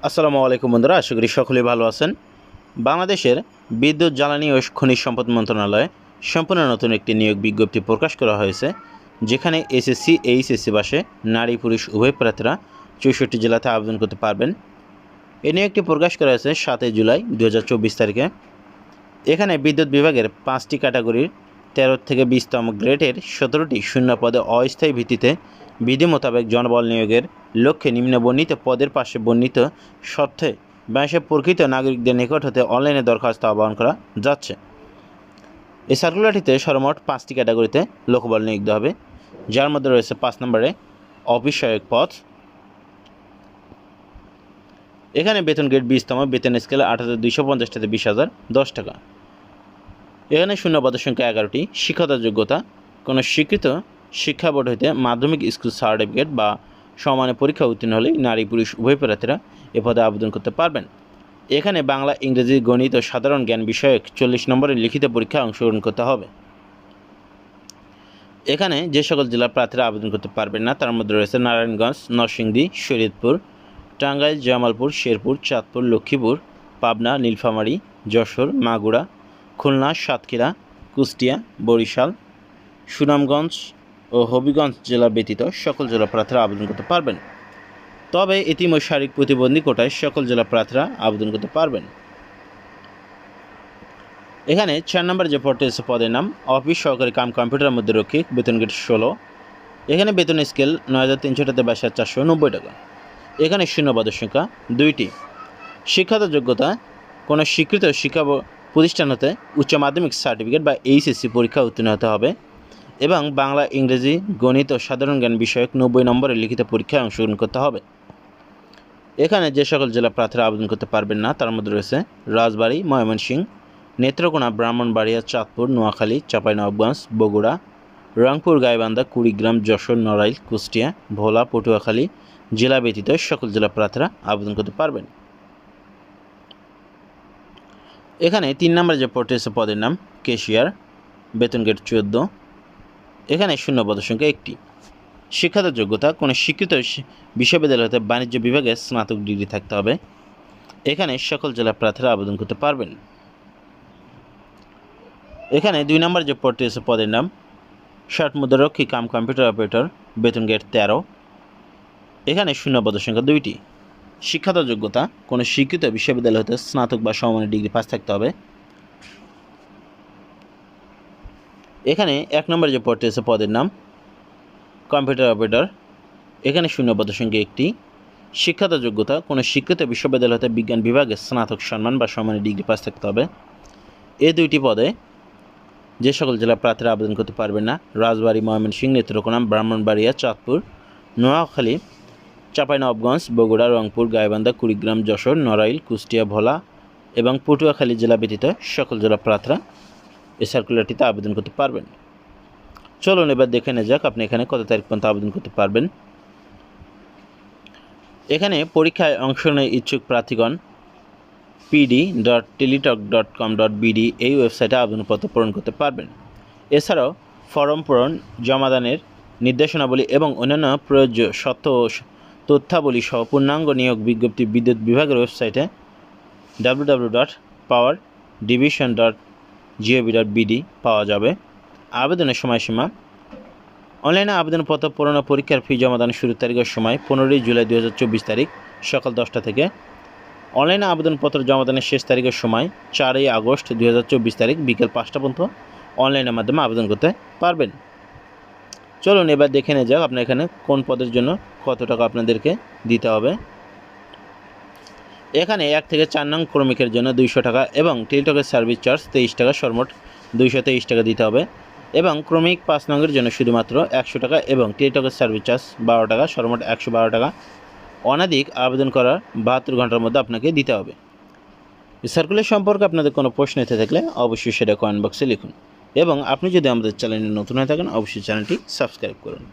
আসসালামু আলাইকুম বন্ধুরা, আশা করি সকলেই ভালো আছেন। বাংলাদেশের বিদ্যুৎ, জ্বালানি ও খনিজ সম্পদ মন্ত্রণালয়ে সম্পূর্ণ নতুন একটি নিয়োগ বিজ্ঞপ্তি প্রকাশ করা হয়েছে, যেখানে এসএসসি, এইচএসসি পাশে নারী পুরুষ উভয় প্রার্থীরা ৬৪ জেলাতে আবেদন করতে পারবেন। এ নিয়োগটি প্রকাশ করা হয়েছে ৭ জুলাই ২০২৪ তারিখে। এখানে বিদ্যুৎ বিভাগের ৫টি ক্যাটাগরির ১৩ থেকে ২০তম গ্রেডের ১৭টি শূন্য পদে অস্থায়ী ভিত্তিতে বিধি মোতাবেক জনবল নিয়োগের লক্ষ্যে নিম্নবর্ণিত পদের পাশে বর্ণিত শর্তে বাংলাদেশের প্রকৃত নাগরিকদের নিকট হতে অনলাইনে দরখাস্ত আহ্বান করা যাচ্ছে। এই সার্কুলারটিতে সর্বমোট 5টি ক্যাটাগরিতে লোকবল নিয়োগ দেওয়া হবে, যার মধ্যে রয়েছে 5 নম্বরে অফিস সহায়ক পদ। এখানে বেতন গ্রেড 20তম, বেতন স্কেল ৮,২৫০ থেকে ২০,০০০ 10 টাকা। এখানে শূন্য পদের সংখ্যা 11টি। শিক্ষাগত যোগ্যতা: কোনো স্বীকৃত শিক্ষা বোর্ড হইতে মাধ্যমিক স্কুল সার্টিফিকেট বা সমমানের পরীক্ষা উত্তীর্ণ হলেই নারী পুরুষ উভয় প্রার্থীরা এ পদে আবেদন করতে পারবেন। এখানে বাংলা, ইংরেজি, গণিত ও সাধারণ জ্ঞান বিষয়ক 40 নম্বরের লিখিত পরীক্ষায় অংশগ্রহণ করতে হবে। এখানে যে সকল জেলার প্রার্থীরা আবেদন করতে পারবেন না তার মধ্যে রয়েছে নারায়ণগঞ্জ, নরসিংদী, শরীয়তপুর, টাঙ্গাইল, জামালপুর, শেরপুর, চাঁদপুর, লক্ষ্মীপুর, পাবনা, নীলফামারী, যশোর, মাগুরা, খুলনা, সাতক্ষীরা, কুষ্টিয়া, বরিশাল, সুনামগঞ্জ ও হবিগঞ্জ জেলা ব্যতীত সকল জেলা প্রার্থীরা আবেদন করতে পারবেন। তবে এতিম ও শারীরিক প্রতিবন্ধী কোটায় সকল জেলা প্রার্থীরা আবেদন করতে পারবেন। এখানে 4 নম্বর যে পদটি আছে পদের নাম অফিস সহকারী কাম কম্পিউটার মধ্যরক্ষী, বেতন গ্রেড 16। এখানে বেতন স্কেল 9,300 থেকে 22,490 টাকা। এখানে শূন্য পদের সংখ্যা 2টি। শিক্ষাগত যোগ্যতা: কোনো স্বীকৃত শিক্ষা প্রতিষ্ঠান হতে উচ্চ মাধ্যমিক সার্টিফিকেট বা এইচএসসি পরীক্ষা উত্তীর্ণ হতে হবে এবং বাংলা, ইংরেজি, গণিত ও সাধারণ জ্ঞান বিষয়ক 90 নম্বরের লিখিত পরীক্ষায় অংশগ্রহণ করতে হবে। এখানে যে সকল জেলা প্রার্থীরা আবেদন করতে পারবেন না তার মধ্যে রয়েছে রাজবাড়ী, ময়মনসিংহ, নেত্রকোনা, ব্রাহ্মণবাড়িয়া, চাঁদপুর, নোয়াখালী, চাঁপাইনবাবগঞ্জ, বগুড়া, রংপুর, গাইবান্ধা, কুড়িগ্রাম, যশোর, নড়াইল, কুষ্টিয়া, ভোলা, পটুয়াখালী জেলা ব্যতীত সকল জেলা প্রার্থীরা আবেদন করতে পারবেন। এখানে 3 নম্বরে যে পদটি আছে পদের নাম ক্যাশিয়ার, বেতন গ্রেড 14। এখানে শূন্য পদের সংখ্যা 1টি। শিক্ষাগত যোগ্যতা: কোনো স্বীকৃত বিশ্ববিদ্যালয় হতে বাণিজ্য বিভাগে স্নাতক ডিগ্রি থাকতে হবে। এখানে সকল জেলা প্রার্থীরা আবেদন করতে পারবেন। এখানে 2 নম্বর যে পদটি আছে পদের নাম শর্ট মুদ্রারক্ষী কাম কম্পিউটার অপারেটর, বেতন গ্রেড 13। এখানে শূন্য পদের সংখ্যা 2টি। শিক্ষাগত যোগ্যতা: কোনো স্বীকৃত বিশ্ববিদ্যালয় হতে স্নাতক বা সমমানের ডিগ্রি পাস থাকতে হবে। এখানে 1 নম্বর যে পদটি আছে পদের নাম কম্পিউটার অপারেটর। এখানে শূন্য পদের সংখ্যা 1টি। শিক্ষাগত যোগ্যতা: কোনো স্বীকৃত বিশ্ববিদ্যালয় হতে বিজ্ঞান বিভাগে স্নাতক সম্মান বা সমমানের ডিগ্রি পাস থাকতে হবে। এই 2টি পদে যে সকল জেলা প্রার্থীরা আবেদন করতে পারবেন না: রাজবাড়ী, ময়মনসিংহ, নেত্রকোনা, ব্রাহ্মণবাড়িয়া, চাঁদপুর, নোয়াখালী, চাঁপাইনবাবগঞ্জ, বগুড়া, রংপুর, গাইবান্ধা, কুড়িগ্রাম, যশোর, নড়াইল, কুষ্টিয়া, ভোলা এবং পটুয়াখালী জেলা ব্যতীত সকল জেলা প্রার্থীরা এই সার্কুলারটিতে আবেদন করতে পারবেন। চলুন এবার দেখে নেওয়া যাক আপনি এখানে কত তারিখ পর্যন্ত আবেদন করতে পারবেন। এখানে পরীক্ষায় অংশ নেয় ইচ্ছুক প্রার্থীগণ pd.teletalk.com.bd এই ওয়েবসাইটে আবেদনপত্র পূরণ করতে পারবেন। এছাড়াও ফর্ম পূরণ, জমাদানের নির্দেশনাবলী এবং অন্যান্য প্রয়োজ্য সত্য ও তথ্যাবলী সহ পূর্ণাঙ্গ নিয়োগ বিজ্ঞপ্তি বিদ্যুৎ বিভাগের ওয়েবসাইটে www.powerdivision.gov.bd পাওয়া যাবে। আবেদনের সময়সীমা: অনলাইনে আবেদনপত্র পূরণ ও পরীক্ষার ফি জমাদানের শুরুর তারিখের সময় 15 জুলাই 2024 তারিখ সকাল 10টা থেকে। অনলাইনে আবেদনপত্র জমাদানের শেষ তারিখের সময় 4 আগস্ট 2024 তারিখ বিকেল 5টা পর্যন্ত অনলাইনের মাধ্যমে আবেদন করতে পারবেন। চলুন এবার দেখে নেওয়া যাক আপনার এখানে কোন পদের জন্য কত টাকা আপনাদেরকে দিতে হবে। এখানে 1 থেকে 4 নং ক্রমিকের জন্য 200 টাকা এবং টেলিটকের সার্ভিস চার্জ 23 টাকা, সর্বমোট 223 টাকা দিতে হবে এবং ক্রমিক 5 নংয়ের জন্য শুধুমাত্র 100 টাকা এবং টেলিটকের সার্ভিস চার্জ 12 টাকা, সর্বমোট 112 টাকা অনধিক আবেদন করার 72 ঘন্টার মধ্যে আপনাকে দিতে হবে। এই সার্কুলার সম্পর্কে আপনাদের কোনো প্রশ্ন এসে থাকলে অবশ্যই সেটা কমেন্ট বক্সে লিখুন এবং আপনি যদি আমাদের চ্যানেলে নতুন হয়ে থাকেন অবশ্যই চ্যানেলটি সাবস্ক্রাইব করুন।